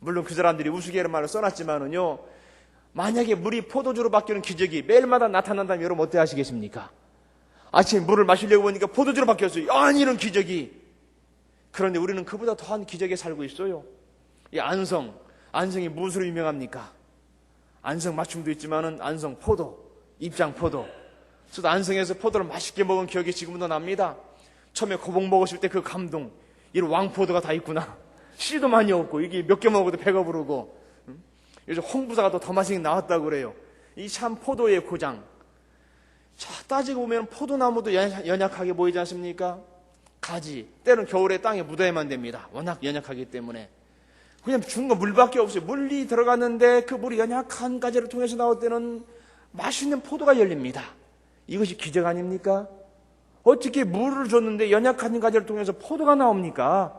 물론 그 사람들이 우스개로 말을 써놨지만은요, 만약에 물이 포도주로 바뀌는 기적이 매일마다 나타난다면 여러분 어때 하시겠습니까? 아침에 물을 마시려고 보니까 포도주로 바뀌었어요. 아니, 이런 기적이. 그런데 우리는 그보다 더한 기적에 살고 있어요. 이 안성이 무엇으로 유명합니까? 안성 맞춤도 있지만은 안성 포도, 입장 포도. 저도 안성에서 포도를 맛있게 먹은 기억이 지금도 납니다. 처음에 거봉 먹었을 때 그 감동. 이런 왕포도가 다 있구나. 씨도 많이 없고 이게 몇 개 먹어도 배가 부르고. 요즘 홍부사가 더 맛있게 나왔다고 그래요. 이 참 포도의 고장. 자, 따지고 보면 포도나무도 연약하게 보이지 않습니까? 가지, 때로는 겨울에 땅에 묻어야만 됩니다. 워낙 연약하기 때문에. 그냥 준 거 물밖에 없어요. 물이 들어갔는데 그 물이 연약한 가지를 통해서 나올 때는 맛있는 포도가 열립니다. 이것이 기적 아닙니까? 어떻게 물을 줬는데 연약한 가지를 통해서 포도가 나옵니까?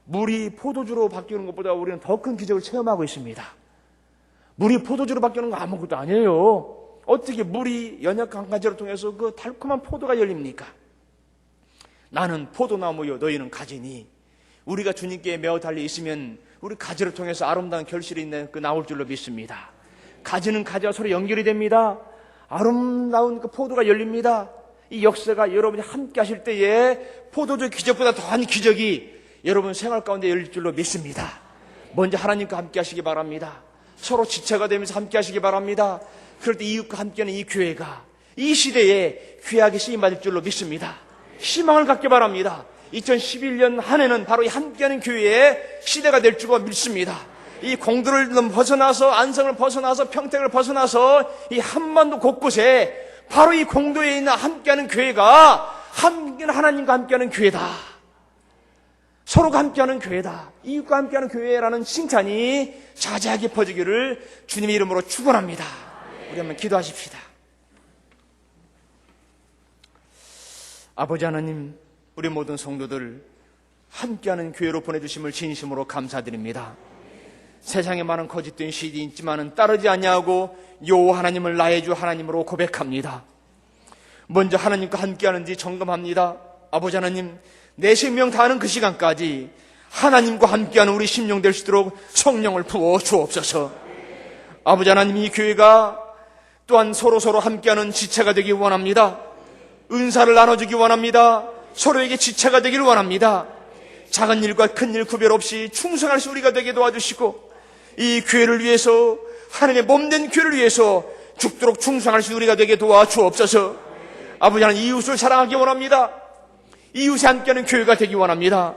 물이 포도주로 바뀌는 것보다 우리는 더 큰 기적을 체험하고 있습니다. 물이 포도주로 바뀌는 거 아무것도 아니에요. 어떻게 물이 연약한 가지를 통해서 그 달콤한 포도가 열립니까? 나는 포도나무요, 너희는 가지니. 우리가 주님께 매어 달려 있으면 우리 가지를 통해서 아름다운 결실이 나올 줄로 믿습니다. 가지는 가지와 서로 연결이 됩니다. 아름다운 그 포도가 열립니다. 이 역사가 여러분이 함께 하실 때에 포도주 기적보다 더한 기적이 여러분 생활 가운데 열릴 줄로 믿습니다. 먼저 하나님과 함께 하시기 바랍니다. 서로 지체가 되면서 함께 하시기 바랍니다. 그럴 때 이웃과 함께하는 이 교회가 이 시대에 귀하게 쓰임받을 줄로 믿습니다. 희망을 갖기 바랍니다. 2011년 한 해는 바로 이 함께하는 교회의 시대가 될 줄로 믿습니다. 이 공도를 벗어나서 안성을 벗어나서 평택을 벗어나서 이 한반도 곳곳에 바로 이 공도에 있는 함께하는 교회가 하나님과 함께하는 교회다. 서로가 함께하는 교회다. 이웃과 함께하는 교회라는 칭찬이 자자하게 퍼지기를 주님의 이름으로 축원합니다. 우리 한번 기도하십시다. 아버지 하나님, 우리 모든 성도들 함께하는 교회로 보내주심을 진심으로 감사드립니다. 세상에 많은 거짓된 시인이 있지만은 따르지 아니하고 여호와 하나님을 나의 주 하나님으로 고백합니다. 먼저 하나님과 함께하는지 점검합니다. 아버지 하나님, 내 생명 다하는 그 시간까지 하나님과 함께하는 우리 심령 될 수 있도록 성령을 부어 주옵소서. 아버지 하나님, 이 교회가 또한 서로 함께하는 지체가 되기 원합니다. 은사를 나눠주기 원합니다. 서로에게 지체가 되기를 원합니다. 작은 일과 큰 일 구별 없이 충성할 수 우리가 되게 도와주시고, 이 교회를 위해서, 하나님의 몸된 교회를 위해서 죽도록 충성할 수 우리가 되게 도와주옵소서. 아버지 하나님, 이웃을 사랑하기 원합니다. 이웃이 함께하는 교회가 되기 원합니다.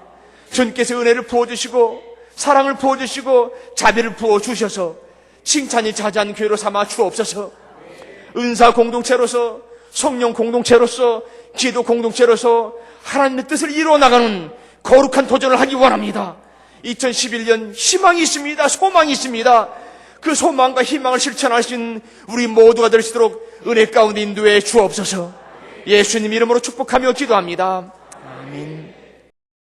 주님께서 은혜를 부어주시고 사랑을 부어주시고 자비를 부어주셔서 칭찬이 자자한 교회로 삼아 주옵소서. 은사 공동체로서, 성령 공동체로서, 기도 공동체로서 하나님의 뜻을 이루어 나가는 거룩한 도전을 하기 원합니다. 2011년 희망이 있습니다. 소망이 있습니다. 그 소망과 희망을 실천하신 우리 모두가 될 수 있도록 은혜 가운데 인도해 주옵소서. 예수님 이름으로 축복하며 기도합니다. 아멘.